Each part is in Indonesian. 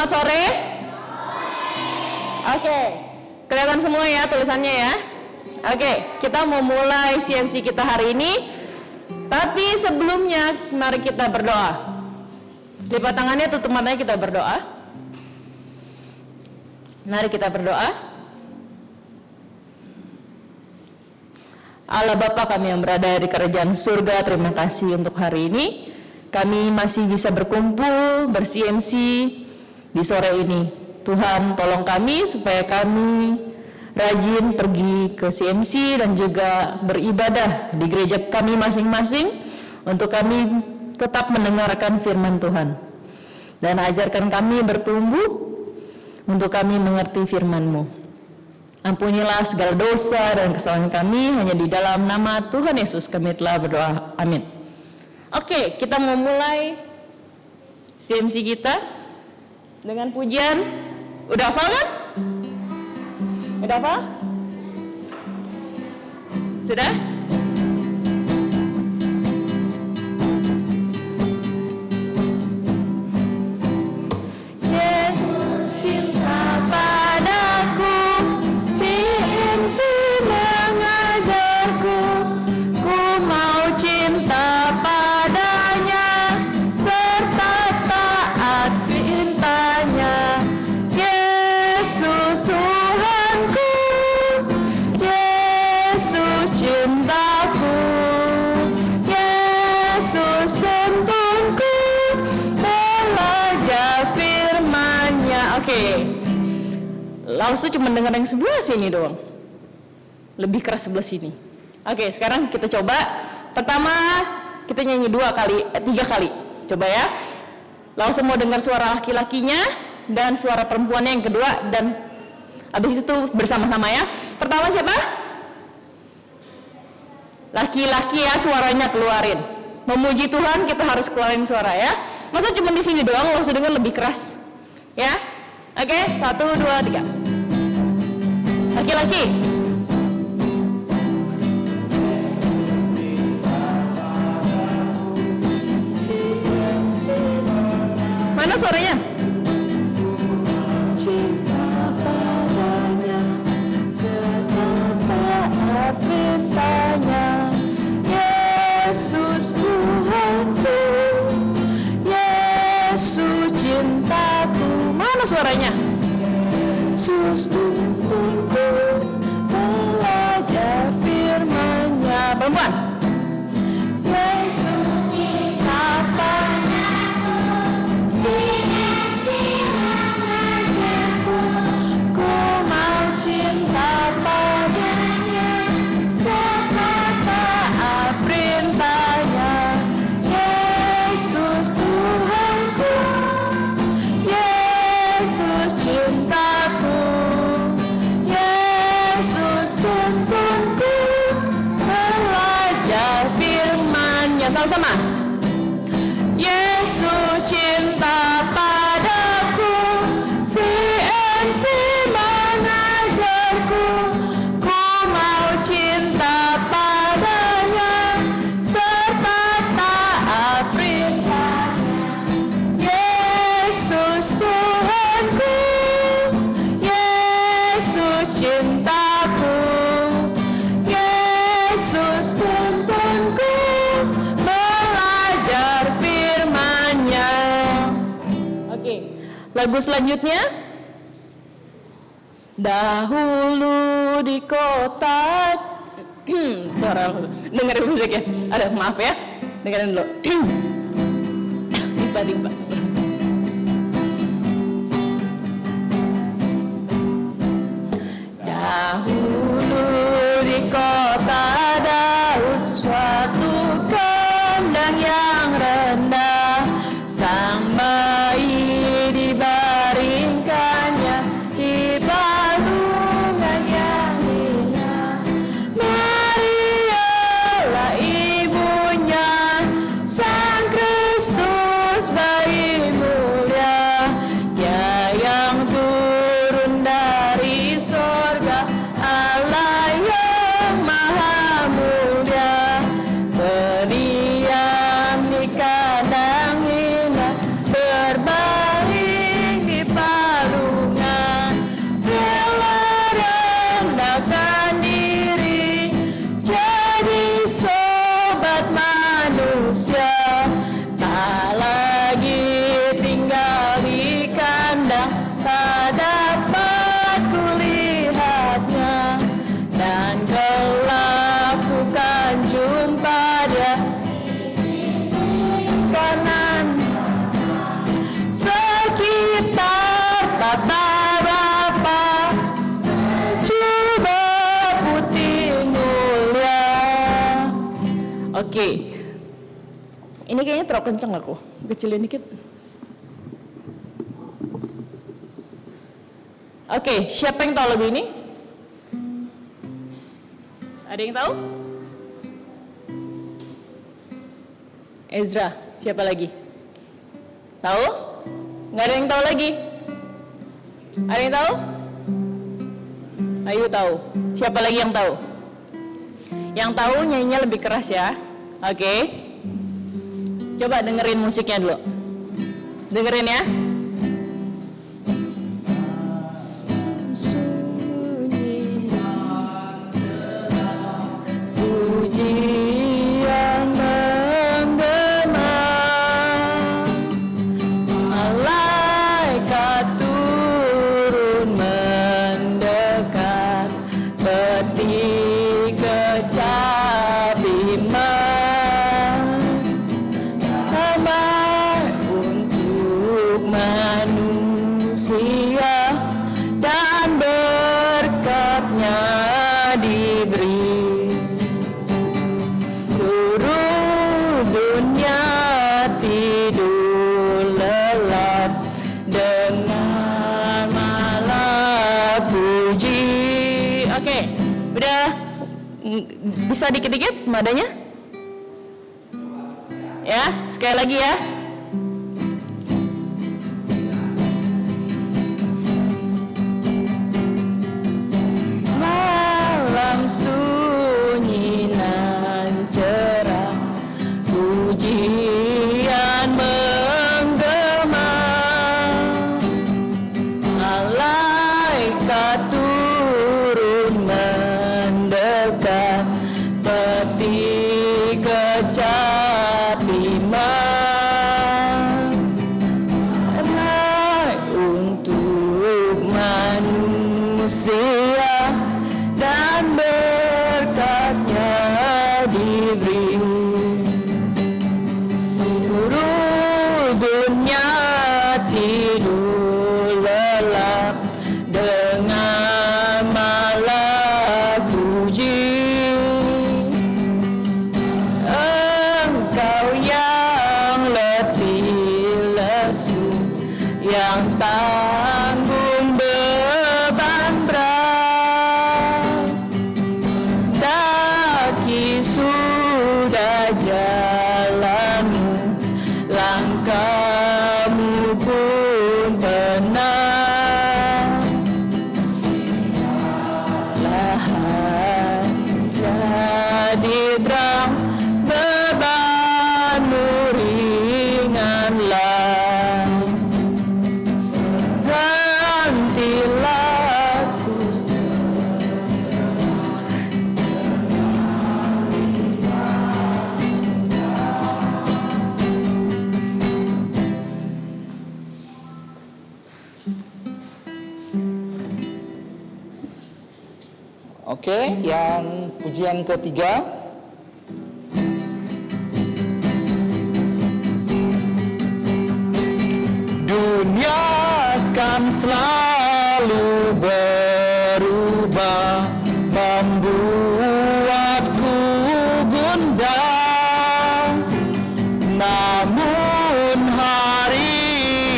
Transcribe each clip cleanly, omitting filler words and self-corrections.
Selamat sore. Oke, kelihatan semua ya tulisannya ya. Oke, kita mau mulai CMC kita hari ini. Tapi sebelumnya mari kita berdoa. Lipat tangannya, tutup matanya, kita berdoa. Mari kita berdoa. Allah Bapa kami yang berada di kerajaan surga, terima kasih untuk hari ini. Kami masih bisa berkumpul, ber-CMC di sore ini. Tuhan tolong kami supaya kami rajin pergi ke CMC dan juga beribadah di gereja kami masing-masing untuk kami tetap mendengarkan firman Tuhan. Dan ajarkan kami bertumbuh untuk kami mengerti firman-Mu. Ampunilah segala dosa dan kesalahan kami, hanya di dalam nama Tuhan Yesus kami telah berdoa. Amin. Oke, kita mau mulai CMC kita dengan pujian. Udah hafal kan? Udah hafal? Sudah? Yesus cinta padaku, CMC mengajarku, ku mau cinta padanya, serta taat firman-Nya. Yesus Tuhanku, Yesus cintaku, Yesus tuntunku, belajar firman-Nya. Oke, langsung cuma dengar yang sebelah sini doang, lebih keras sebelah sini. Oke, sekarang kita coba. Pertama kita nyanyi 3 kali. Coba ya. Langsung mau dengar suara laki-lakinya dan suara perempuannya yang kedua, dan habis itu bersama-sama ya. Pertama siapa? Laki-laki ya, suaranya keluarin. Memuji Tuhan kita harus keluarin suara ya. Masa cuma di sini doang, langsung dengar lebih keras. Ya. Oke, 1, 2, 3. Laki-laki. Mana suaranya? Cinta padanya, serta taat perintah-Nya. Yesus Tuhanku, Yesus cintaku. Mana suaranya? Yesus tuntunku, belajar firman-Nya. Perempuan. Yesus cinta padaku, CMC mengajarku, ku mau cinta padanya, serta taat perintah-Nya. Yesus Tuhanku, Yesus cintaku, Yesus tuntunku, belajar firman-Nya. Sama-sama. Yesus cinta padaku, CMC mengajarku, ku mau cinta padanya, serta taat perintah-Nya. Yesus Tuhanku, Yesus cintaku, Yesus tuntunku, belajar firman-Nya. Oke, lagu selanjutnya. Dahulu di kota suara dengerin musik ya. Ada maaf ya, dengerin dulu. Tiba-tiba. Dahulu di kota Daud, suatu kandang yang rendah, sang bayi dibaringkannya di balungan yang indah. Marialah ibunya, sang Kristus bayi Oke. Ini kayaknya terlalu kencang aku. Kecilin dikit. Oke, siapa yang tahu lagu ini? Ada yang tahu? Ezra, siapa lagi? Tahu? Nggak ada yang tahu lagi? Ada yang tahu? Ayo tahu. Siapa lagi yang tahu? Yang tahu nyanyinya lebih keras ya. Oke. Coba dengerin musiknya dulu. Dengerin ya. Pujian menggema, malaikat turun mendekat, peti kecapi emas, damai untuk manusia dan berkatnya diberi. Seluruh dunia tidur lelap dengan malam puji. Oke, udah bisa dikit-dikit nadanya? Ya, sekali lagi ya. Malam sunyi nan cerah, pujian menggema, malaikat turun mendekat, peti kecapi emas, damai untuk manusia dan berkatnya diberi. Seluruh dunia tidur lelap dengan malam puji. Engkau yang letih lesu, yang tanggung beban berat, daki sudah jalanmu, langkahmu pun benar. Lahan jadi terang, bebanmu ringanlah. Gantilah ku Oke, yang pujian ketiga. Dunia kan selalu berubah, membuatku gundah. Namun hari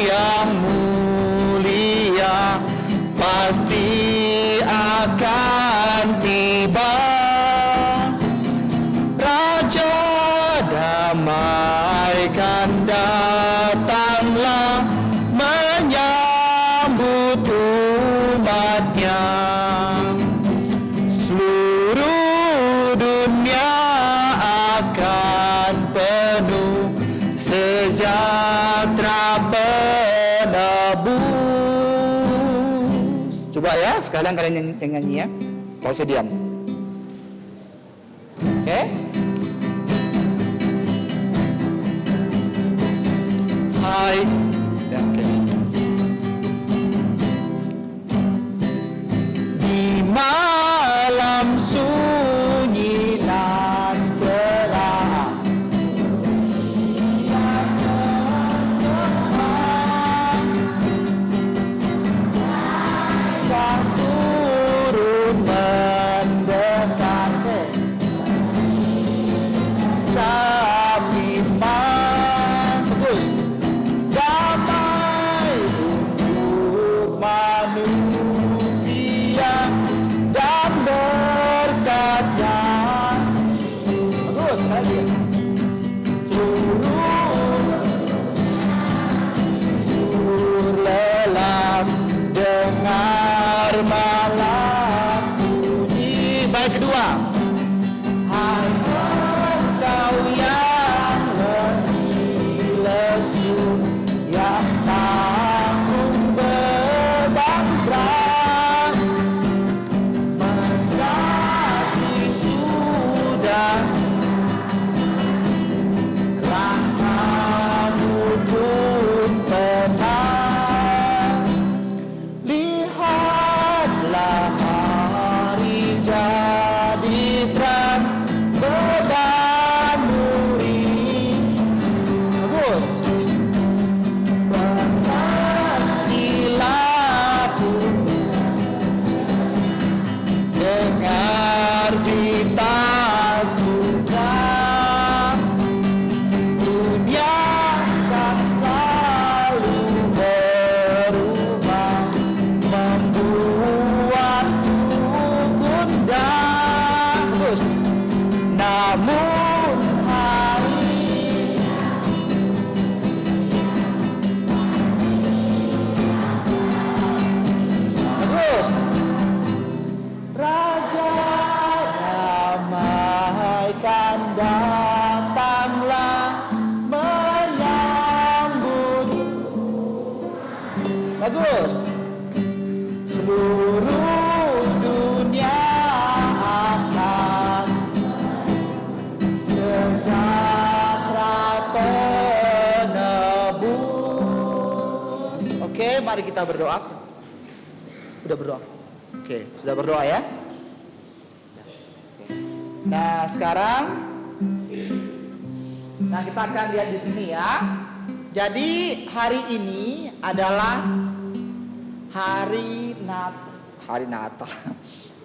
yang mulia pasti akan tiba. Raja damai kan datanglah menyambut umatnya. Seluruh dunia akan penuh sejahtera penebus. Coba ya, sekarang kalian nyanyi ya. Pause diam. Oke? Hai. Ya, oke. Di malam sunyi dan cerah, yang turun mendekat, bagus. Seluruh dunia akan sejahtera penebus. Oke, mari kita berdoa. Udah berdoa? Oke, sudah berdoa ya? Nah, sekarang kita akan lihat di sini ya. Jadi hari ini adalah hari Natal.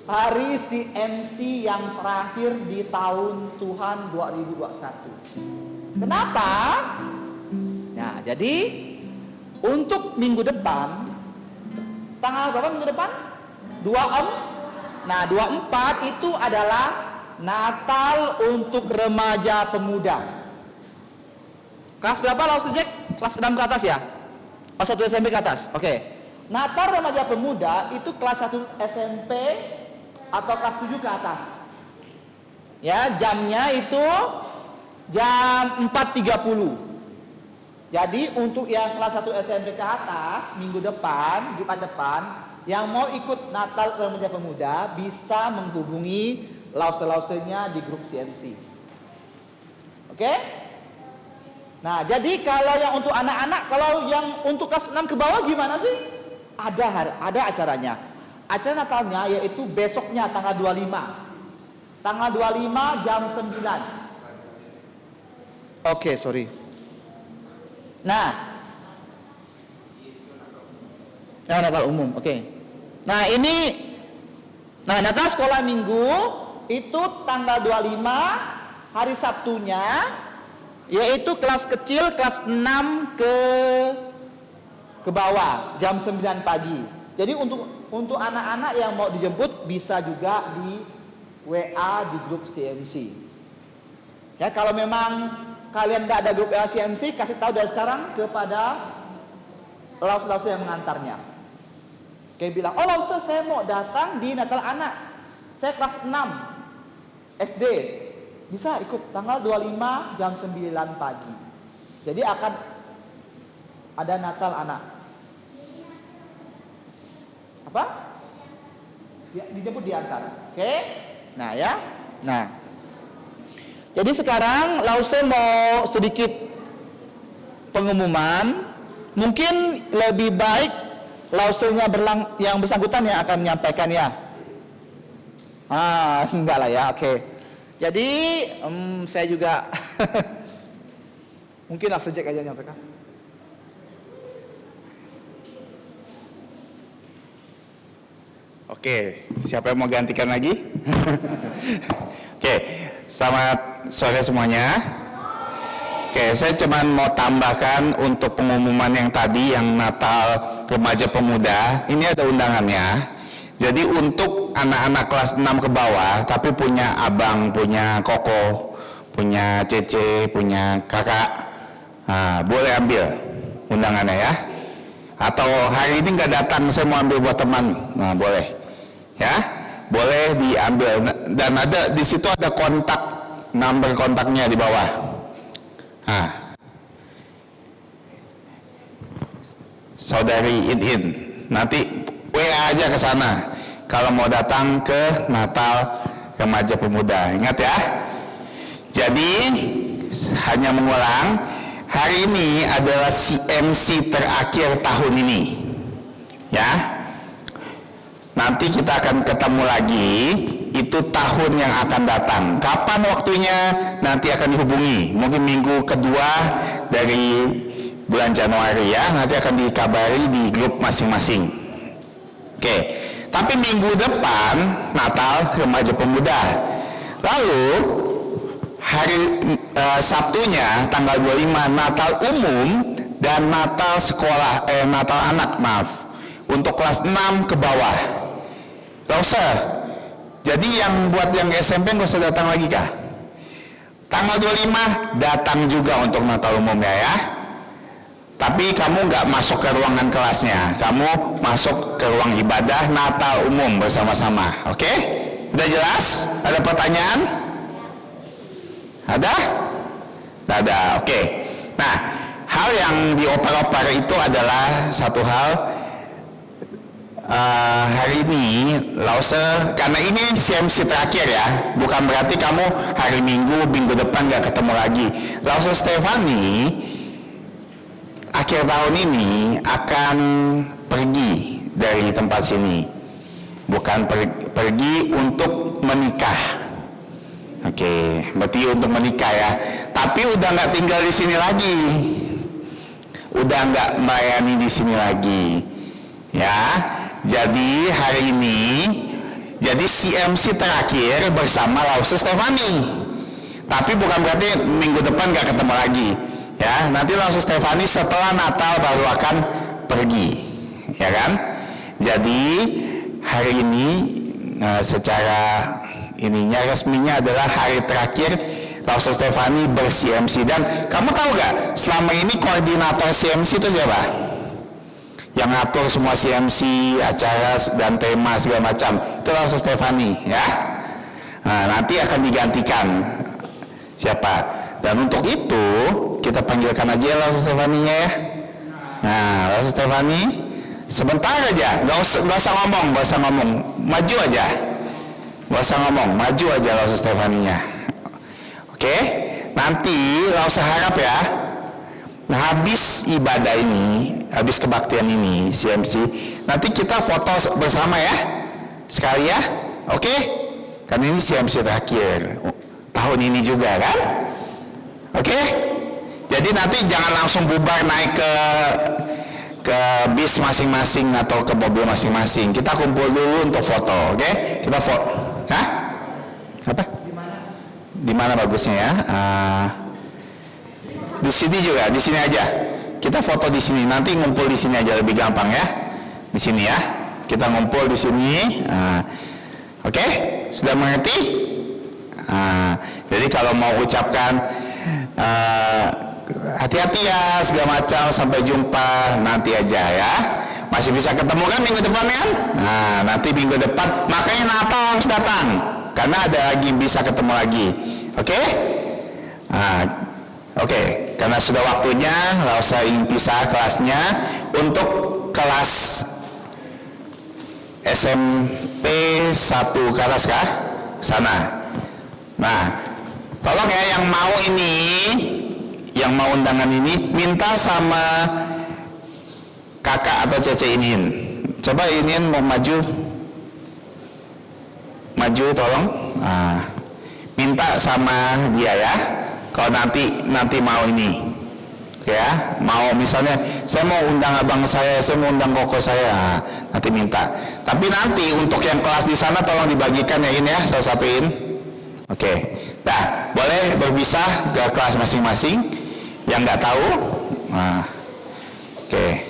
Hari CMC yang terakhir di tahun Tuhan 2021. Kenapa? Nah, jadi untuk minggu depan, tanggal berapa minggu depan? 24. Nah, 24 itu adalah Natal untuk remaja pemuda. Kelas berapa Lau Sejek? Kelas 6 ke atas ya? Kelas 1 SMP ke atas? Oke. Natal remaja pemuda itu kelas 1 SMP atau kelas 7 ke atas. Ya, jamnya itu jam 4.30. Jadi untuk yang kelas 1 SMP ke atas, minggu depan, Jumat depan, yang mau ikut Natal remaja pemuda bisa menghubungi lause-lausenya di grup CMC. Oke? Nah, jadi kalau yang untuk anak-anak, kalau yang untuk kelas 6 ke bawah gimana sih? Ada acaranya. Acara Natalnya yaitu besoknya tanggal 25. Tanggal 25 jam 9. Oke, sorry. Nah, Natal umum, oke. Nah, Natal sekolah minggu itu tanggal 25 hari Sabtunya, yaitu kelas kecil kelas 6 ke bawah jam 9 pagi. Jadi untuk anak-anak yang mau dijemput bisa juga di WA di grup CMC. Ya, kalau memang kalian tidak ada grup WA CMC, kasih tahu dari sekarang kepada laus-laus yang mengantarnya. Kayak bilang, oh laus saya mau datang di Natal anak, saya kelas 6 SD, bisa ikut tanggal 25 jam 9 pagi. Jadi akan ada Natal anak. Apa? Ya, dijemput diantar. Oke? Nah ya. Nah. Jadi sekarang Lause mau sedikit pengumuman. Mungkin lebih baik Lausenya yang bersangkutan yang akan menyampaikan ya. Enggak lah ya. Oke. Jadi saya juga mungkin Lause Jack aja menyampaikan. Oke, siapa yang mau gantikan lagi? Oke, selamat sore semuanya. Oke, saya cuma mau tambahkan untuk pengumuman yang tadi, yang Natal remaja pemuda, ini ada undangannya. Jadi untuk anak-anak kelas 6 ke bawah, tapi punya abang, punya koko, punya cece, punya kakak, boleh ambil undangannya ya. Atau hari ini nggak datang, saya mau ambil buat teman, boleh. Ya, boleh diambil, dan ada di situ ada kontak, nomor kontaknya di bawah. Saudari In, nanti WA aja ke sana kalau mau datang ke Natal remaja pemuda. Ingat ya. Jadi hanya mengulang, hari ini adalah CMC terakhir tahun ini. Ya. Nanti kita akan ketemu lagi, itu tahun yang akan datang. Kapan waktunya nanti akan dihubungi. Mungkin minggu kedua dari bulan Januari ya, nanti akan dikabari di grup masing-masing. Oke, tapi minggu depan Natal remaja pemuda. Lalu hari Sabtunya tanggal 25 Natal umum dan Natal sekolah, Natal anak maaf, untuk kelas 6 ke bawah. Gak usah. Jadi yang buat yang SMP gak usah datang lagi kah? Tanggal 25 datang juga untuk Natal umumnya ya. Tapi kamu gak masuk ke ruangan kelasnya, kamu masuk ke ruang ibadah Natal umum bersama-sama. Oke? Udah jelas? Ada pertanyaan? Ada? Ada. Oke. Nah, hal yang dioper-oper itu adalah satu hal, hari ini Lause, karena ini CMC terakhir ya, bukan berarti kamu hari minggu depan gak ketemu lagi. Lause Stefani akhir tahun ini akan pergi dari tempat sini, bukan pergi untuk menikah. Oke, berarti untuk menikah ya. Tapi udah nggak tinggal di sini lagi, udah nggak melayani di sini lagi, ya. Jadi hari ini, jadi CMC terakhir bersama Lause Stefani. Tapi bukan berarti minggu depan nggak ketemu lagi, ya. Nanti Lause Stefani setelah Natal baru akan pergi, ya kan? Jadi hari ini secara ininya resminya adalah hari terakhir Lause Stefani ber-CMC. Dan kamu tahu gak, selama ini koordinator CMC itu siapa? Yang ngatur semua CMC, acara dan tema segala macam, itu Lause Stefani ya. Nah, nanti akan digantikan siapa? Dan untuk itu kita panggilkan aja Lause Stefani-nya ya. Nah, Lause Stefani sebentar aja, gak usah ngomong, maju aja. Gak usah ngomong, maju aja Lause Stefani-nya. Oke, nanti Lause harap ya, nah, habis ibadah ini, habis kebaktian ini CMC, nanti kita foto bersama ya, sekali ya. Oke, karena ini CMC terakhir tahun ini juga kan. Oke, jadi nanti jangan langsung bubar naik ke bis masing-masing atau ke mobil masing-masing. Kita kumpul dulu untuk foto, oke? Kita foto. Hah? Apa? Di mana bagusnya ya? Di sini juga, di sini aja. Kita foto di sini. Nanti ngumpul di sini aja lebih gampang ya. Di sini ya. Kita ngumpul di sini. Oke? Sudah mengerti? Jadi kalau mau ucapkan hati-hati ya segala macam, sampai jumpa nanti aja ya. Masih bisa ketemu kan minggu depan kan? Nah, nanti minggu depan, makanya Natal harus datang, karena ada lagi bisa ketemu lagi. Oke? Oke, karena sudah waktunya Lause ingin pisah kelasnya untuk kelas SMP 1 ke atas kah? Sana. Nah, tolong ya yang mau ini, yang mau undangan ini, minta sama kakak atau cece iniin. Coba iniin mau maju tolong. Minta sama dia ya, kalau nanti mau ini ya, mau misalnya saya mau undang abang saya mau undang koko saya, nanti minta. Tapi nanti untuk yang kelas di sana tolong dibagikan ya, ini ya, salah satuin. Oke, nah boleh berpisah ke kelas masing-masing yang nggak tahu. Oke,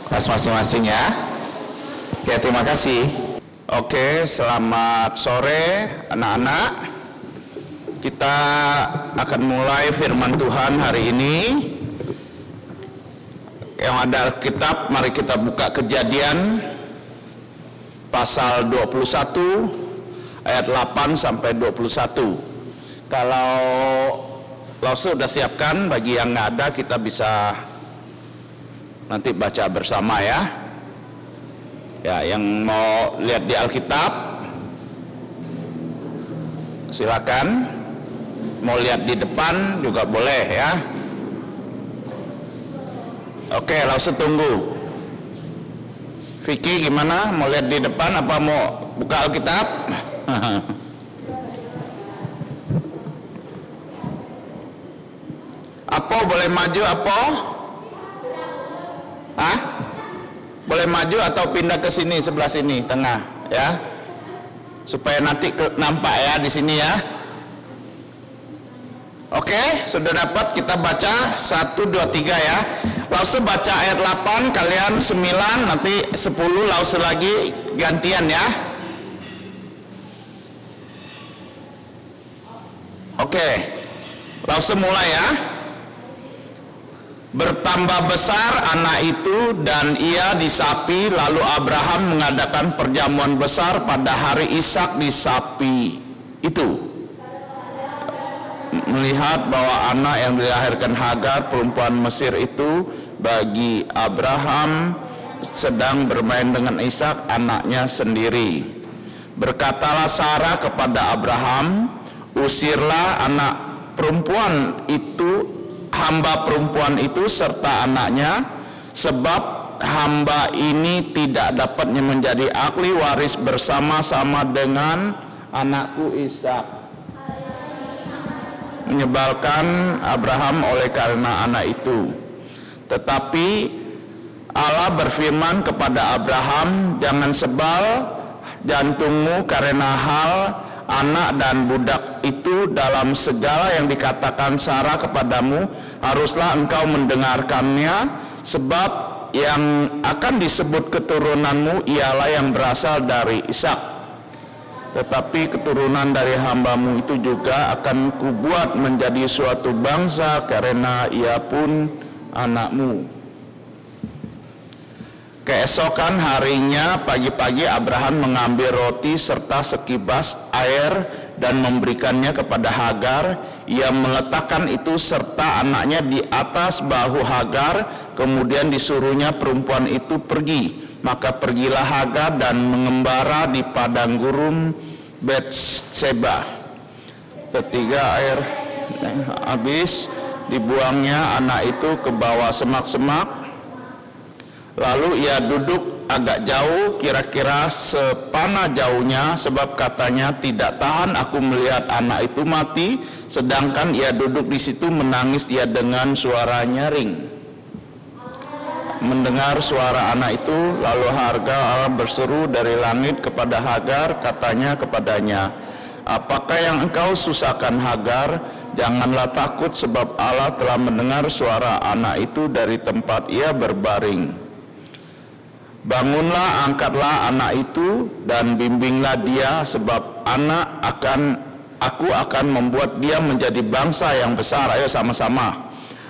kelas masing-masing ya. Oke, terima kasih. Oke, selamat sore anak-anak. Kita akan mulai firman Tuhan hari ini. Yang ada Alkitab, mari kita buka Kejadian pasal 21 ayat 8 sampai 21. Kalau Lause sudah siapkan, bagi yang nggak ada kita bisa nanti baca bersama ya. Ya, yang mau lihat di Alkitab silakan. Mau lihat di depan juga boleh ya. Oke, Lause tunggu. Vicky gimana? Mau lihat di depan apa mau buka Alkitab? Apa boleh maju apa? Hah? Boleh maju atau pindah ke sini, sebelah sini, tengah ya. Supaya nanti nampak ya di sini ya. Oke, sudah dapat, kita baca 1, 2, 3 ya. Lause baca ayat 8, kalian 9, nanti 10, Lause lagi gantian ya. Oke, Lause mulai ya. Bertambah besar anak itu dan ia disapi, lalu Abraham mengadakan perjamuan besar pada hari Ishak disapi itu. Melihat bahwa anak yang dilahirkan Hagar perempuan Mesir itu bagi Abraham sedang bermain dengan Ishak anaknya sendiri. Berkatalah Sarah kepada Abraham, usirlah anak perempuan itu, hamba perempuan itu serta anaknya, sebab hamba ini tidak dapatnya menjadi ahli waris bersama-sama dengan anakku Ishak. Menyebalkan Abraham oleh karena anak itu. Tetapi Allah berfirman kepada Abraham, jangan sebal jantungmu karena hal anak dan budak itu. Dalam segala yang dikatakan Sarah kepadamu, haruslah engkau mendengarkannya, sebab yang akan disebut keturunanmu ialah yang berasal dari Ishak. Tetapi keturunan dari hambamu itu juga akan kubuat menjadi suatu bangsa, karena ia pun anakmu. Keesokan harinya pagi-pagi Abraham mengambil roti serta sekibas air dan memberikannya kepada Hagar. Ia meletakkan itu serta anaknya di atas bahu Hagar, kemudian disuruhnya perempuan itu pergi. Maka pergilah Hagar dan mengembara di padang gurun Betseba. Ketiga air habis, dibuangnya anak itu ke bawah semak-semak. Lalu ia duduk agak jauh, kira-kira sepanah jauhnya, sebab katanya, tidak tahan aku melihat anak itu mati. Sedangkan ia duduk di situ menangis ia dengan suara nyaring. Mendengar suara anak itu, lalu Allah berseru dari langit kepada Hagar, katanya kepadanya, apakah yang engkau susahkan Hagar? Janganlah takut, sebab Allah telah mendengar suara anak itu dari tempat ia berbaring. Bangunlah, angkatlah anak itu dan bimbinglah dia, sebab aku akan membuat dia menjadi bangsa yang besar. Ayo sama-sama.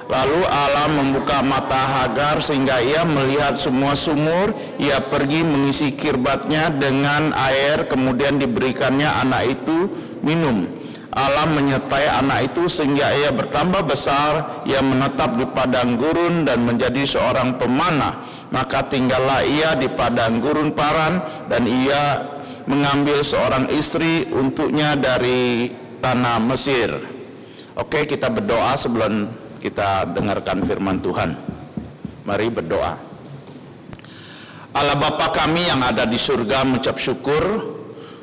Lalu Allah membuka mata Hagar sehingga ia melihat semua sumur. Ia pergi mengisi kirbatnya dengan air, kemudian diberikannya anak itu minum. Allah menyertai anak itu sehingga ia bertambah besar. Ia menetap di padang gurun dan menjadi seorang pemanah. Maka tinggallah ia di padang gurun Paran, dan ia mengambil seorang istri untuknya dari tanah Mesir. Oke, kita berdoa sebelum kita dengarkan firman Tuhan. Mari berdoa. Allah Bapa kami yang ada di surga, mengucap syukur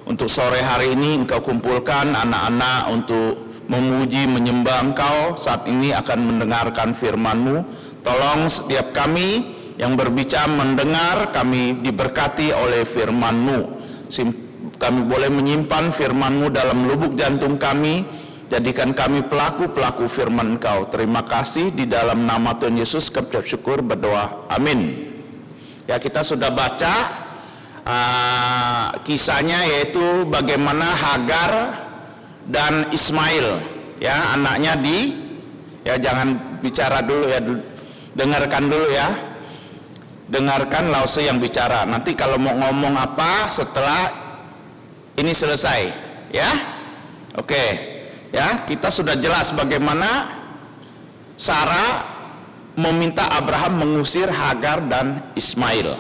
untuk sore hari ini Engkau kumpulkan anak-anak untuk memuji menyembah Engkau. Saat ini akan mendengarkan firman-Mu. Tolong setiap kami yang berbicara mendengar, kami diberkati oleh firman-Mu. Kami boleh menyimpan firman-Mu dalam lubuk jantung kami. Jadikan kami pelaku-pelaku firman Engkau. Terima kasih, di dalam nama Tuhan Yesus kami bersyukur berdoa. Amin. Ya, kita sudah baca kisahnya, yaitu bagaimana Hagar dan Ismail, ya, anaknya ya jangan bicara dulu ya, dengarkan dulu ya. Dengarkan lause yang bicara. Nanti kalau mau ngomong apa setelah ini selesai, ya. Oke. Ya, kita sudah jelas bagaimana Sarah meminta Abraham mengusir Hagar dan Ismail.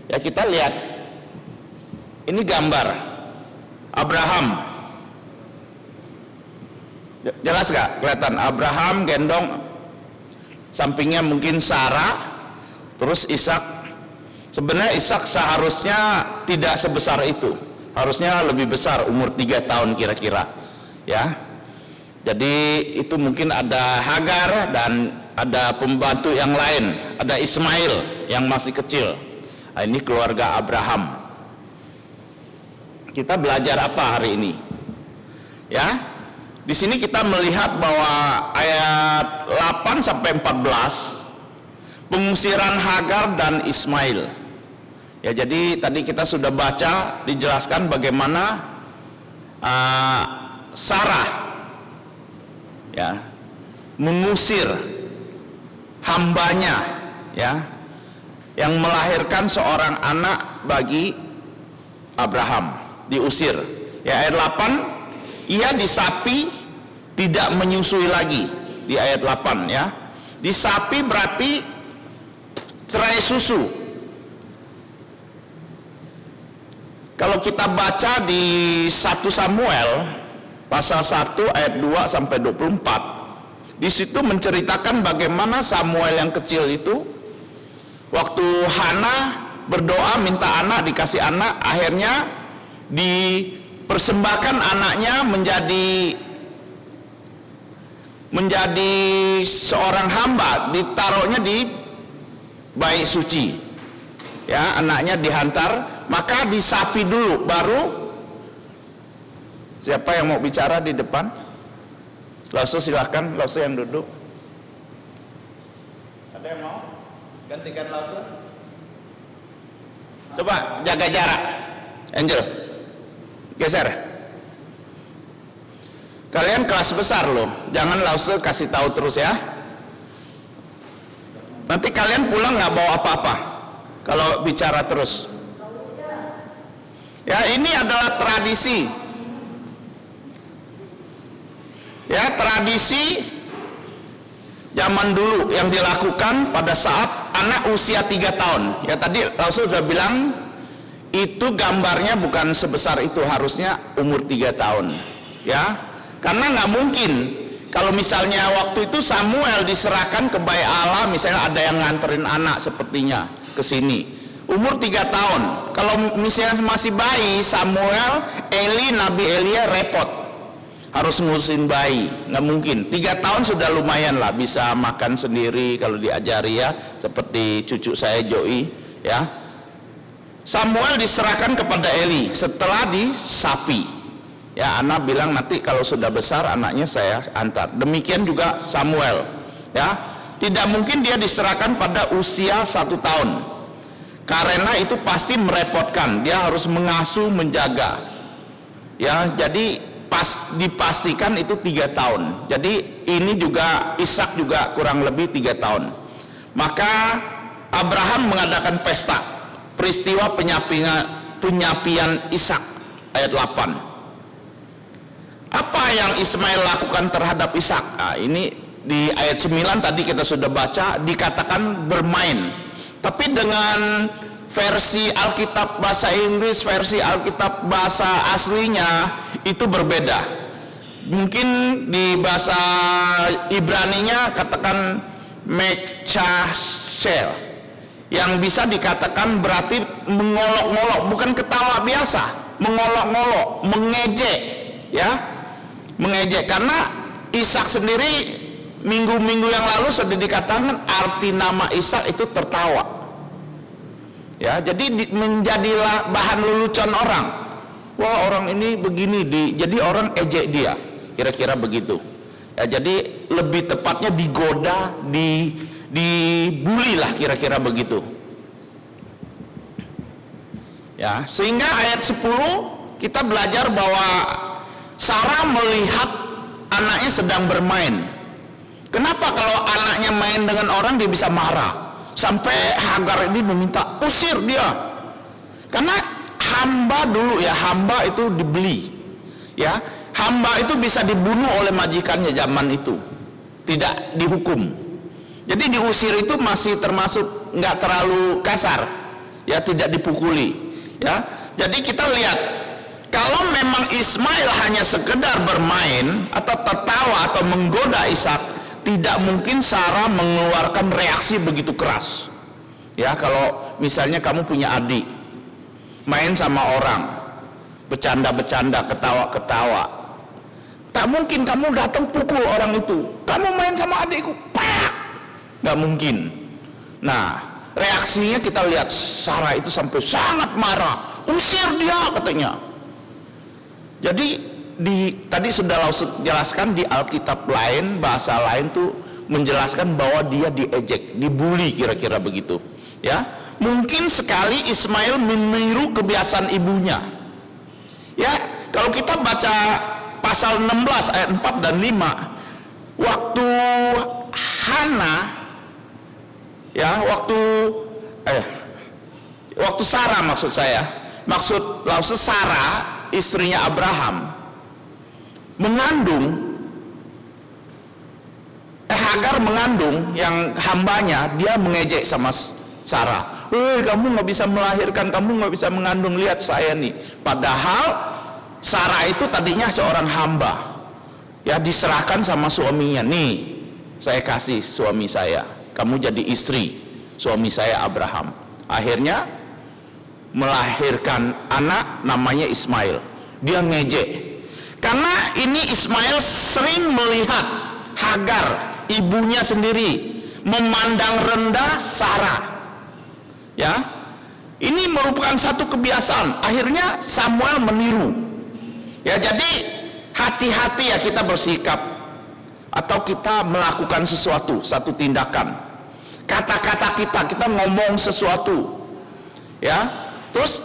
Ya, kita lihat. Ini gambar Abraham. Jelas gak? Kelihatan Abraham gendong, sampingnya mungkin Sarah, terus Ishak. Sebenarnya Ishak seharusnya tidak sebesar itu. Harusnya lebih besar, umur 3 tahun kira-kira. Ya. Jadi itu mungkin ada Hagar dan ada pembantu yang lain, ada Ismail yang masih kecil. Nah, ini keluarga Abraham. Kita belajar apa hari ini? Ya, di sini kita melihat bahwa ayat 8 sampai 14 pengusiran Hagar dan Ismail. Ya, jadi tadi kita sudah baca, dijelaskan bagaimana Sarah, ya, mengusir hambanya, ya, yang melahirkan seorang anak bagi Abraham, diusir. Ya, ayat 8, ia disapi, tidak menyusui lagi. Di ayat 8, ya, disapi berarti cerai susu, Kalau kita baca di 1 Samuel pasal 1 ayat 2 sampai 24, di situ menceritakan bagaimana Samuel yang kecil itu waktu Hana berdoa minta anak, dikasih anak, akhirnya dipersembahkan anaknya menjadi seorang hamba, ditaruhnya di bait suci. Ya, anaknya dihantar, maka disapi dulu, baru siapa yang mau bicara di depan? Lause silahkan, Lause yang duduk. Ada yang mau gantikan Lause? Coba jaga jarak, Angel, geser. Kalian kelas besar loh, jangan Lause kasih tahu terus ya. Nanti kalian pulang nggak bawa apa-apa kalau bicara terus. Ya, ini adalah tradisi. Ya, tradisi zaman dulu yang dilakukan pada saat anak usia 3 tahun. Ya, tadi Rasul sudah bilang itu gambarnya bukan sebesar itu, harusnya umur 3 tahun. Ya, karena nggak mungkin kalau misalnya waktu itu Samuel diserahkan ke bait Allah, misalnya ada yang nganterin anak sepertinya ke sini, umur 3 tahun. Kalau misalnya masih bayi, Samuel, Nabi Elia repot, harus ngurusin bayi, nggak mungkin. 3 tahun sudah lumayan lah, bisa makan sendiri kalau diajari ya, seperti cucu saya Joey ya. Samuel diserahkan kepada Eli setelah disapi. Ya, anak bilang nanti kalau sudah besar anaknya saya antar. Demikian juga Samuel ya. Tidak mungkin dia diserahkan pada usia 1 tahun, karena itu pasti merepotkan. Dia harus mengasuh, menjaga ya. Jadi dipastikan itu 3 tahun. Jadi ini juga Ishak juga kurang lebih 3 tahun. Maka Abraham mengadakan pesta, peristiwa penyapian Ishak, ayat 8. Apa yang Ismail lakukan terhadap Ishak? Nah, ini di ayat 9 tadi kita sudah baca, dikatakan bermain. Tapi dengan versi Alkitab bahasa Inggris, versi Alkitab bahasa aslinya itu berbeda. Mungkin di bahasa Ibraninya katakan mekchashel, yang bisa dikatakan berarti mengolok-ngolok, bukan ketawa biasa, mengolok-ngolok, mengejek ya, mengejek. Karena Ishak sendiri minggu-minggu yang lalu sudah dikatakan arti nama Ishak itu tertawa ya. Jadi menjadilah bahan lelucon orang. Wah, orang ini begini, jadi orang ejek dia, kira-kira begitu ya. Jadi lebih tepatnya digoda, dibully lah, kira-kira begitu ya. Sehingga ayat 10 kita belajar bahwa Sarah melihat anaknya sedang bermain. Kenapa kalau anaknya main dengan orang dia bisa marah? Sampai Hagar ini meminta usir dia. Karena hamba dulu ya, hamba itu dibeli. Ya, hamba itu bisa dibunuh oleh majikannya zaman itu. Tidak dihukum. Jadi diusir itu masih termasuk nggak terlalu kasar. Ya, tidak dipukuli. Ya. Jadi kita lihat, kalau memang Ismail hanya sekedar bermain atau tertawa atau menggoda Ishak, tidak mungkin Sarah mengeluarkan reaksi begitu keras. Ya, kalau misalnya kamu punya adik, main sama orang, bercanda-bercanda, ketawa-ketawa, tak mungkin kamu datang pukul orang itu. Kamu main sama adikku, pak, nggak mungkin. Nah, reaksinya kita lihat Sarah itu sampai sangat marah, usir dia katanya. Jadi tadi sudah jelaskan di Alkitab lain, bahasa lain tuh menjelaskan bahwa dia diejek, dibully, kira-kira begitu ya. Mungkin sekali Ismail meniru kebiasaan ibunya ya. Kalau kita baca pasal 16 ayat 4 dan 5, waktu Hana ya, waktu Sarah, maksud Sarah istrinya Abraham mengandung, Hagar mengandung yang hambanya, dia mengejek sama Sarah. kamu nggak bisa melahirkan, kamu nggak bisa mengandung, lihat saya nih. Padahal Sarah itu tadinya seorang hamba, ya, diserahkan sama suaminya. Nih, saya kasih suami saya, kamu jadi istri suami saya Abraham. Akhirnya melahirkan anak namanya Ismail. Dia ngejek karena ini Ismail sering melihat Hagar, ibunya sendiri, memandang rendah Sarah. Ya, ini merupakan satu kebiasaan. Akhirnya Samuel meniru. Ya, jadi hati-hati ya kita bersikap atau kita melakukan sesuatu, satu tindakan. Kata-kata kita ngomong sesuatu, ya, terus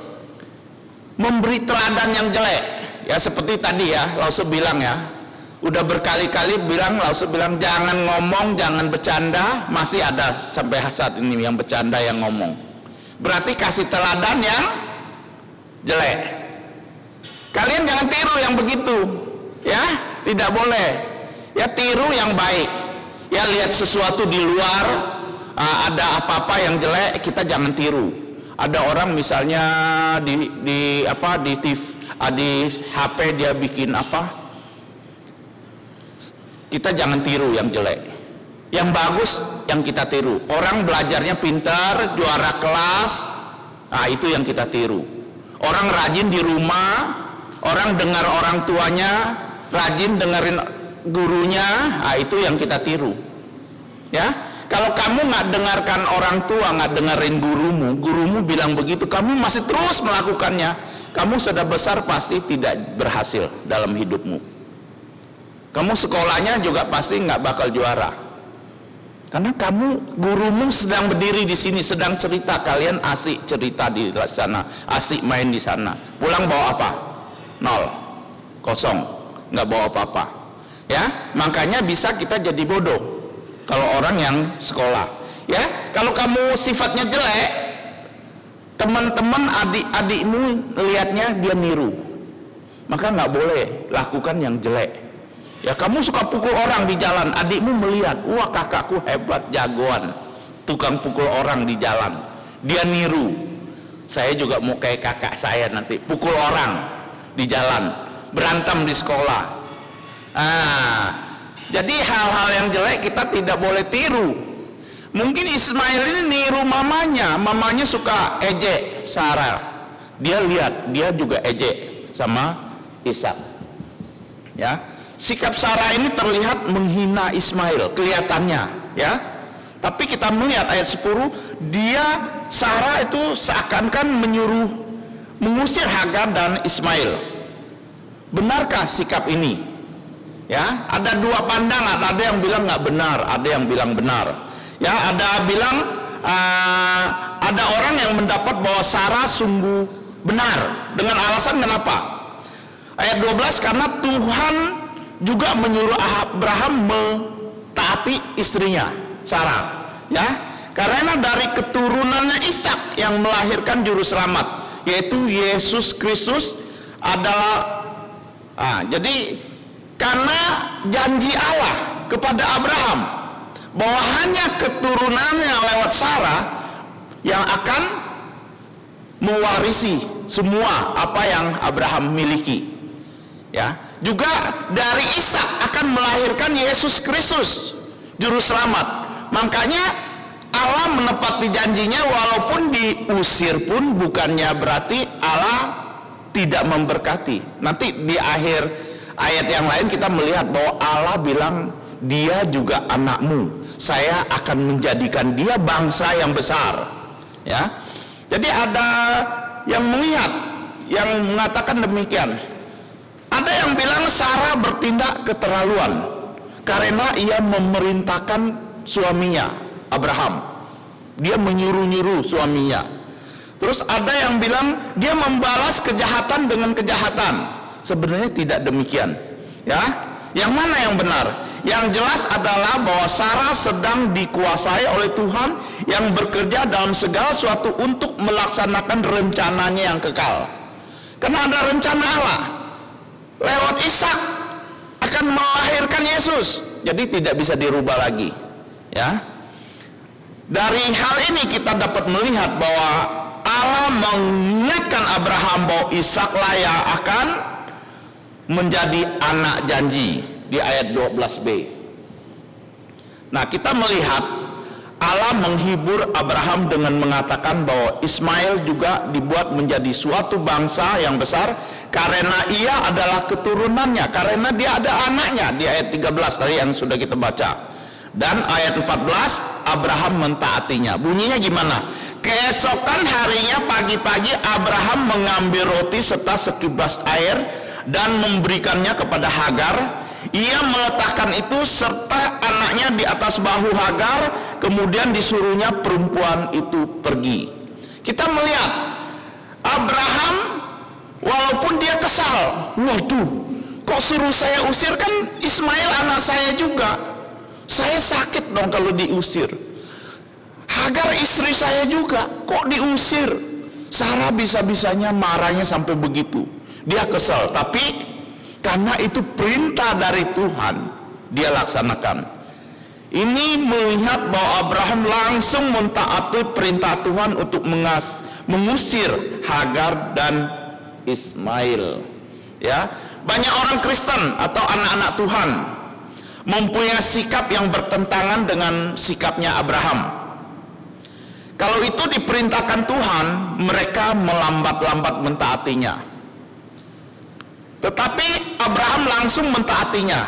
memberi teladan yang jelek. Ya, seperti tadi ya, Lause bilang ya, udah berkali-kali bilang, Lause bilang jangan ngomong, jangan bercanda. Masih ada sampai saat ini yang bercanda, yang ngomong. Berarti kasih teladan yang jelek. Kalian jangan tiru yang begitu, ya, tidak boleh. Ya, tiru yang baik. Ya, lihat sesuatu di luar, ada apa-apa yang jelek, kita jangan tiru. Ada orang misalnya di TV, di HP dia bikin apa, kita jangan tiru yang jelek. Yang bagus yang kita tiru. Orang belajarnya pintar, juara kelas, nah itu yang kita tiru. Orang rajin di rumah, orang dengar orang tuanya, rajin dengerin gurunya, nah itu yang kita tiru. Ya, kalau kamu nggak dengarkan orang tua, nggak dengerin gurumu bilang begitu, kamu masih terus melakukannya, kamu sudah besar pasti tidak berhasil dalam hidupmu. Kamu sekolahnya juga pasti nggak bakal juara, karena kamu, gurumu sedang berdiri di sini, sedang cerita, kalian asik cerita di sana, asik main di sana, pulang bawa apa? 0, kosong, nggak bawa apa-apa. Ya, makanya bisa kita jadi bodoh kalau orang yang sekolah. Ya, kalau kamu sifatnya jelek, teman-teman adik-adikmu lihatnya dia niru, maka nggak boleh lakukan yang jelek. Ya, kamu suka pukul orang di jalan, adikmu melihat, wah kakakku hebat, jagoan, tukang pukul orang di jalan, dia niru. Saya juga mau kayak kakak saya nanti, pukul orang di jalan, berantem di sekolah. Jadi hal-hal yang jelek kita tidak boleh tiru. Mungkin Ismail ini niru mamanya suka ejek Sarah, dia lihat, dia juga ejek sama Ishak. Ya, sikap Sarah ini terlihat menghina Ismail kelihatannya, ya. Tapi kita melihat ayat 10, Sarah itu seakan-akan mengusir Hagar dan Ismail. Benarkah sikap ini? Ya, ada dua pandangan, ada yang bilang nggak benar, ada yang bilang benar. Ya, ada bilang ada orang yang mendapat bahwa Sarah sungguh benar dengan alasan kenapa? Ayat 12, karena Tuhan juga menyuruh Abraham mentaati istrinya Sarah, ya, karena dari keturunannya Ishak yang melahirkan juru selamat, yaitu Yesus Kristus adalah jadi karena janji Allah kepada Abraham bahwa hanya keturunannya lewat Sarah yang akan mewarisi semua apa yang Abraham miliki. Ya, juga dari Ishak akan melahirkan Yesus Kristus juru selamat. Makanya Allah menepati janjinya, walaupun diusir pun bukannya berarti Allah tidak memberkati. Nanti di akhir ayat yang lain kita melihat bahwa Allah bilang dia juga anakmu, saya akan menjadikan dia bangsa yang besar. Ya, jadi ada yang melihat, yang mengatakan demikian. Ada yang bilang Sarah bertindak keterlaluan karena ia memerintahkan suaminya Abraham, dia menyuruh-nyuruh suaminya. Terus ada yang bilang dia membalas kejahatan dengan kejahatan. Sebenarnya tidak demikian. Ya, yang mana yang benar? Yang jelas adalah bahwa Sarah sedang dikuasai oleh Tuhan yang bekerja dalam segala sesuatu untuk melaksanakan rencananya yang kekal. Karena ada rencana Allah lewat Ishak akan melahirkan Yesus, jadi tidak bisa dirubah lagi. Ya, Dari hal ini kita dapat melihat bahwa Allah mengingatkan Abraham bahwa Ishaklah yang akan menjadi anak janji di ayat 12b. Nah, kita melihat Allah menghibur Abraham dengan mengatakan bahwa Ismail juga dibuat menjadi suatu bangsa yang besar karena ia adalah keturunannya, karena dia ada anaknya di ayat 13 tadi yang sudah kita baca. Dan ayat 14, Abraham mentaatinya. Bunyinya gimana? Keesokan harinya pagi-pagi Abraham mengambil roti serta sekibas air dan memberikannya kepada Hagar. Ia meletakkan itu serta anaknya di atas bahu Hagar, kemudian disuruhnya perempuan itu pergi. Kita melihat Abraham walaupun dia kesal, waduh, kok suruh saya usir, kan Ismail anak saya juga. Saya sakit dong kalau diusir. Hagar istri saya juga, kok diusir? Sarah bisa-bisanya marahnya sampai begitu. Dia kesal, tapi karena itu perintah dari Tuhan, dia laksanakan. Ini melihat bahwa Abraham langsung mentaati perintah Tuhan untuk mengusir Hagar dan Ismail. Ya, banyak orang Kristen atau anak-anak Tuhan mempunyai sikap yang bertentangan dengan sikapnya Abraham. Kalau itu diperintahkan Tuhan, mereka melambat-lambat mentaatinya. Tetapi Abraham langsung mentaatinya.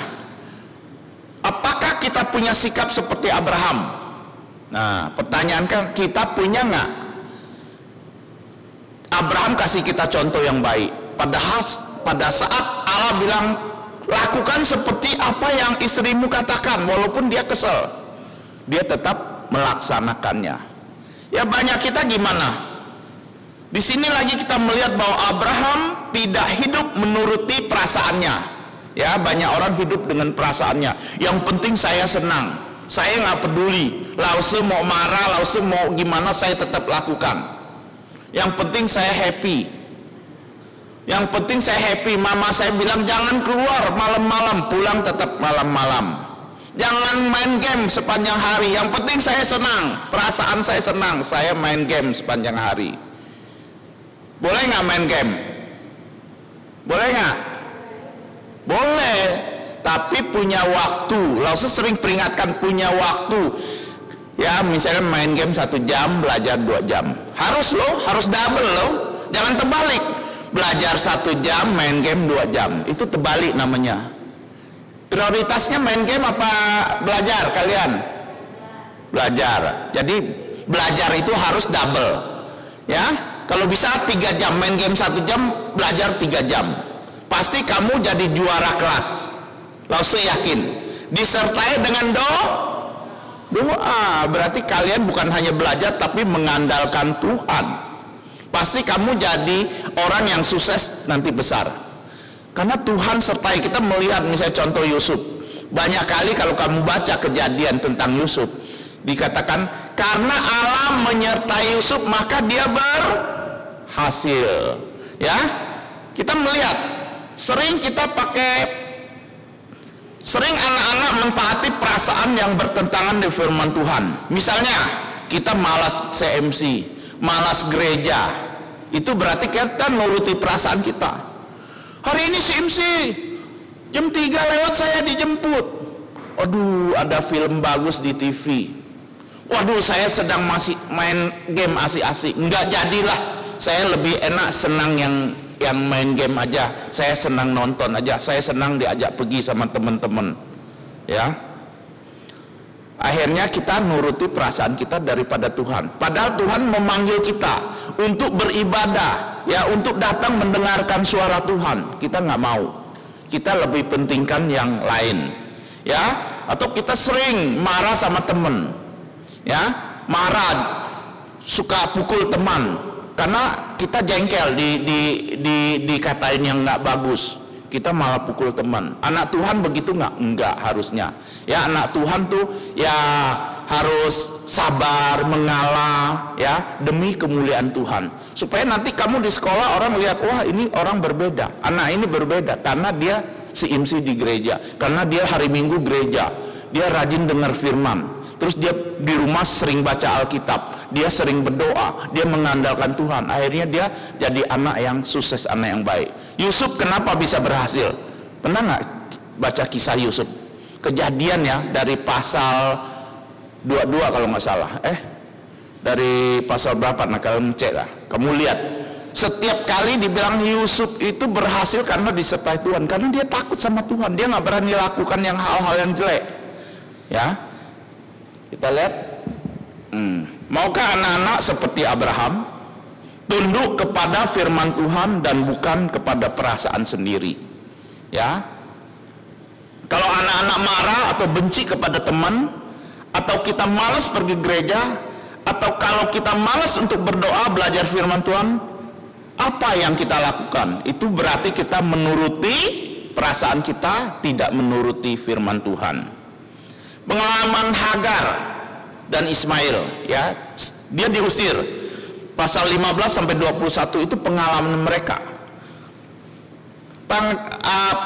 Apakah kita punya sikap seperti Abraham? Nah, pertanyaan kan, kita punya nggak? Abraham kasih kita contoh yang baik. Padahal pada saat Allah bilang, lakukan seperti apa yang istrimu katakan, walaupun dia kesel, dia tetap melaksanakannya. Ya, banyak kita gimana? Di sini lagi kita melihat bahwa Abraham tidak hidup menuruti perasaannya. Ya, banyak orang hidup dengan perasaannya. Yang penting saya senang, saya nggak peduli. Lause mau marah, lause mau gimana, saya tetap lakukan. Yang penting saya happy. Yang penting saya happy. Mama saya bilang jangan keluar malam-malam, pulang tetap malam-malam. Jangan main game sepanjang hari. Yang penting saya senang, perasaan saya senang, saya main game sepanjang hari. Boleh nggak main game? Boleh nggak? Boleh, tapi punya waktu. Lalu sering peringatkan punya waktu. Ya, misalnya main game 1 jam, belajar 2 jam. Harus loh, harus double loh. Jangan terbalik. Belajar 1 jam, main game 2 jam. Itu terbalik namanya. Prioritasnya main game apa belajar kalian? Belajar. Jadi belajar itu harus double. Ya, kalau bisa 3 jam main game, 1 jam belajar 3 jam. Pasti kamu jadi juara kelas. Lalu saya yakin. Disertai dengan doa. Berarti kalian bukan hanya belajar tapi mengandalkan Tuhan. Pasti kamu jadi orang yang sukses nanti besar. Karena Tuhan sertai kita. Melihat misalnya contoh Yusuf. Banyak kali kalau kamu baca kejadian tentang Yusuf, dikatakan karena Allah menyertai Yusuf maka dia berhasil. Ya, kita melihat sering anak-anak mentaati perasaan yang bertentangan dengan firman Tuhan. Misalnya kita malas CMC, malas gereja, itu berarti kita nuruti perasaan kita. Hari ini CMC jam 3 lewat saya dijemput. Waduh, ada film bagus di TV. Waduh, saya sedang masih main game asik-asik. Enggak jadilah. Saya lebih enak senang yang main game aja. Saya senang nonton aja. Saya senang diajak pergi sama teman-teman. Ya. Akhirnya kita nuruti perasaan kita daripada Tuhan. Padahal Tuhan memanggil kita untuk beribadah, ya, untuk datang mendengarkan suara Tuhan. Kita nggak mau. Kita lebih pentingkan yang lain, ya. Atau kita sering marah sama teman, ya, marah, suka pukul teman, karena kita jengkel dikatain yang nggak bagus. Kita malah pukul teman. Anak Tuhan begitu nggak? Enggak harusnya. Ya, anak Tuhan tuh ya harus sabar, mengalah, ya, demi kemuliaan Tuhan. Supaya nanti kamu di sekolah orang lihat, wah ini orang berbeda. Anak ini berbeda karena dia CMC di gereja, karena dia hari Minggu gereja, dia rajin dengar firman. Terus dia di rumah sering baca Alkitab, dia sering berdoa, dia mengandalkan Tuhan. Akhirnya dia jadi anak yang sukses, anak yang baik. Yusuf kenapa bisa berhasil? Pernah nggak baca kisah Yusuf? Kejadian ya, dari pasal 22 kalau nggak salah. Dari pasal berapa? Nah, kalau cek lah, kamu lihat. Setiap kali dibilang Yusuf itu berhasil karena disertai Tuhan, karena dia takut sama Tuhan, dia nggak berani lakukan yang hal-hal yang jelek. Ya, kita lihat. Maukah anak-anak seperti Abraham tunduk kepada firman Tuhan dan bukan kepada perasaan sendiri? Ya, kalau anak-anak marah atau benci kepada teman, atau kita malas pergi gereja, atau kalau kita malas untuk berdoa belajar firman Tuhan, apa yang kita lakukan? Itu berarti kita menuruti perasaan kita, tidak menuruti firman Tuhan. Pengalaman Hagar dan Ismail, ya, dia diusir. Pasal 15 sampai 21 itu pengalaman mereka.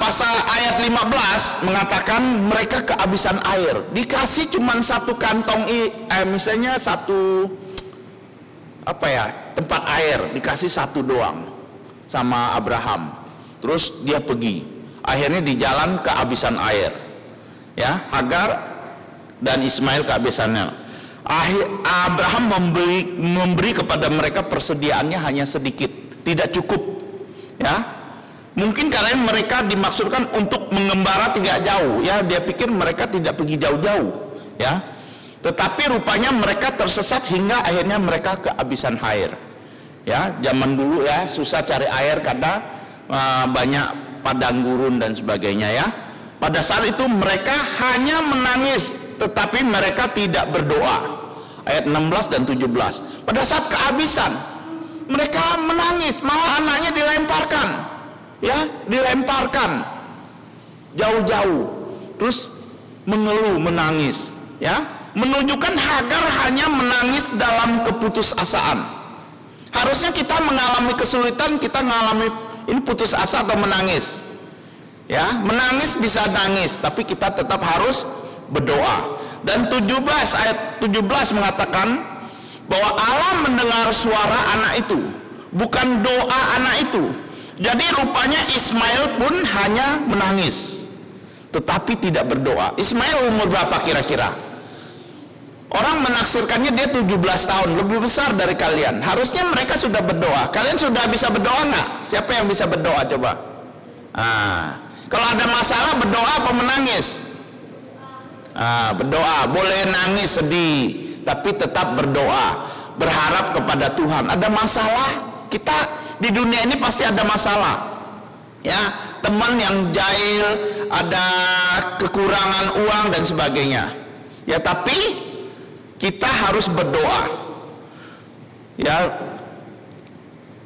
Pasal ayat 15 mengatakan mereka kehabisan air. Dikasih cuma satu kantong, misalnya satu tempat air, dikasih satu doang sama Abraham. Terus dia pergi, akhirnya di jalan kehabisan air, ya. Hagar dan Ismail kehabisannya. Abraham memberi kepada mereka persediaannya hanya sedikit, tidak cukup, ya. Mungkin karena mereka dimaksudkan untuk mengembara tidak jauh, ya. Dia pikir mereka tidak pergi jauh-jauh, ya. Tetapi rupanya mereka tersesat hingga akhirnya mereka kehabisan air. Ya, zaman dulu ya susah cari air karena banyak padang gurun dan sebagainya, ya. Pada saat itu mereka hanya menangis, tetapi mereka tidak berdoa. Ayat 16 dan 17. Pada saat kehabisan, mereka menangis, malah anaknya dilemparkan. Ya, dilemparkan jauh-jauh. Terus mengeluh, menangis, ya. Menunjukkan Hagar hanya menangis dalam keputusasaan. Harusnya kita mengalami kesulitan, kita mengalami ini putus asa atau menangis. Ya, menangis bisa nangis, tapi kita tetap harus berdoa. Dan 17 ayat 17 mengatakan bahwa Allah mendengar suara anak itu, bukan doa anak itu. Jadi rupanya Ismail pun hanya menangis, tetapi tidak berdoa. Ismail umur berapa kira-kira? Orang menaksirkannya dia 17 tahun, lebih besar dari kalian. Harusnya mereka sudah berdoa. Kalian sudah bisa berdoa nggak? Siapa yang bisa berdoa coba? Kalau ada masalah berdoa apa menangis? Berdoa, boleh nangis, sedih, tapi tetap berdoa, berharap kepada Tuhan. Ada masalah, kita di dunia ini pasti ada masalah. Ya, teman yang jahil, ada kekurangan uang dan sebagainya. Ya, tapi kita harus berdoa. Ya,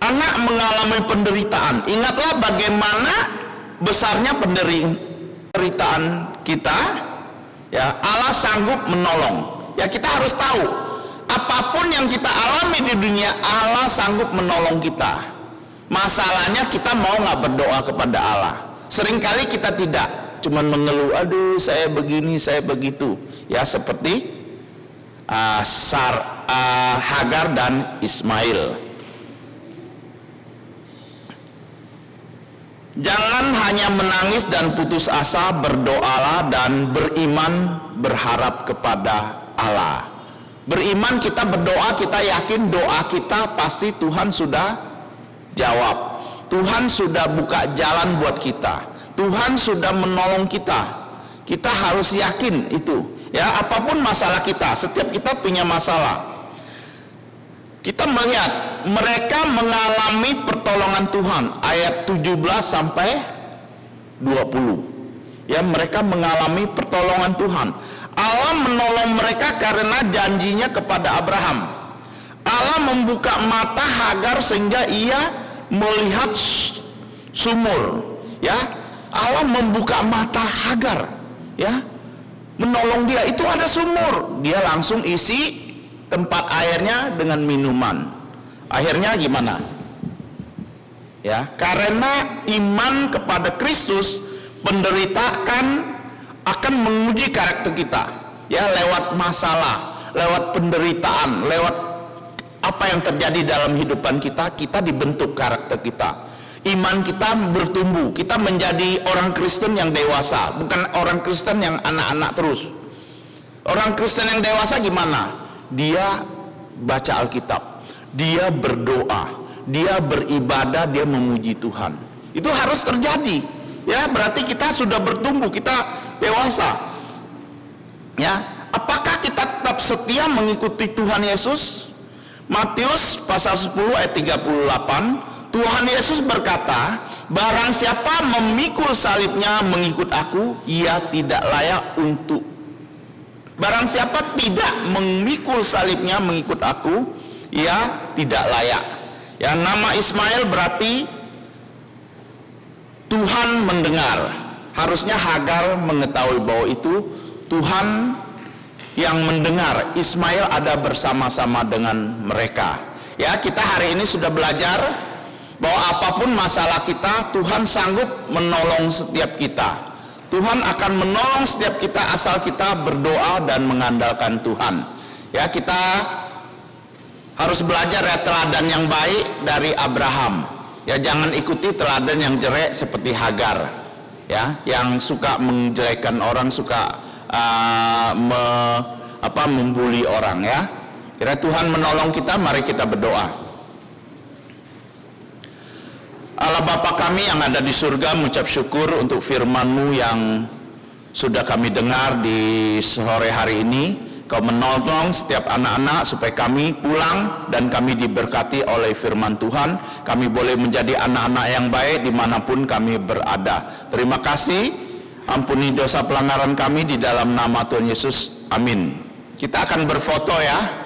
anak mengalami penderitaan. Ingatlah bagaimana besarnya penderitaan kita. Ya, Allah sanggup menolong. Ya, kita harus tahu, apapun yang kita alami di dunia, Allah sanggup menolong kita. Masalahnya kita mau nggak berdoa kepada Allah. Seringkali kita tidak, cuman mengeluh, aduh saya begini, saya begitu. Ya, seperti Hagar dan Ismail. Jangan hanya menangis dan putus asa, berdoalah dan beriman, berharap kepada Allah. Beriman, kita berdoa, kita yakin doa kita pasti Tuhan sudah jawab. Tuhan sudah buka jalan buat kita. Tuhan sudah menolong kita. Kita harus yakin itu. Ya, apapun masalah kita, setiap kita punya masalah. Kita melihat mereka mengalami pertolongan Tuhan, ayat 17 sampai 20. Ya, mereka mengalami pertolongan Tuhan. Allah menolong mereka karena janjinya kepada Abraham. Allah membuka mata Hagar sehingga ia melihat sumur. Ya, Allah membuka mata Hagar. Ya, menolong dia, itu ada sumur, dia langsung isi tempat airnya dengan minuman. Akhirnya gimana? Ya, karena iman kepada Kristus, penderitaan akan menguji karakter kita. ya, lewat masalah, lewat penderitaan, lewat apa yang terjadi dalam kehidupan kita, kita dibentuk karakter kita. Iman kita bertumbuh, kita menjadi orang Kristen yang dewasa, bukan orang Kristen yang anak-anak terus. Orang Kristen yang dewasa gimana? Dia baca Alkitab, dia berdoa, dia beribadah, dia memuji Tuhan. Itu harus terjadi. Ya, berarti kita sudah bertumbuh, kita dewasa. Ya, apakah kita tetap setia mengikuti Tuhan Yesus? Matius pasal 10 ayat 38, Tuhan Yesus berkata, barang siapa memikul salibnya mengikut aku, ia tidak layak untuk. Barang siapa tidak memikul salibnya mengikut aku, ia tidak layak. Ya, nama Ismail berarti Tuhan mendengar. Harusnya Hagar mengetahui bahwa itu Tuhan yang mendengar. Ismail ada bersama-sama dengan mereka. Ya, kita hari ini sudah belajar bahwa apapun masalah kita, Tuhan sanggup menolong setiap kita. Tuhan akan menolong setiap kita asal kita berdoa dan mengandalkan Tuhan. Ya, kita harus belajar ya teladan yang baik dari Abraham. Ya, jangan ikuti teladan yang jelek seperti Hagar. Ya, yang suka menjelekkan orang, suka membuli orang, ya. Kira Tuhan menolong kita, mari kita berdoa. Allah Bapa kami yang ada di surga, mengucap syukur untuk firman-Mu yang sudah kami dengar di sore hari ini. Kau menolong setiap anak-anak supaya kami pulang dan kami diberkati oleh firman Tuhan. Kami boleh menjadi anak-anak yang baik dimanapun kami berada. Terima kasih. Ampuni dosa pelanggaran kami di dalam nama Tuhan Yesus. Amin. Kita akan berfoto ya.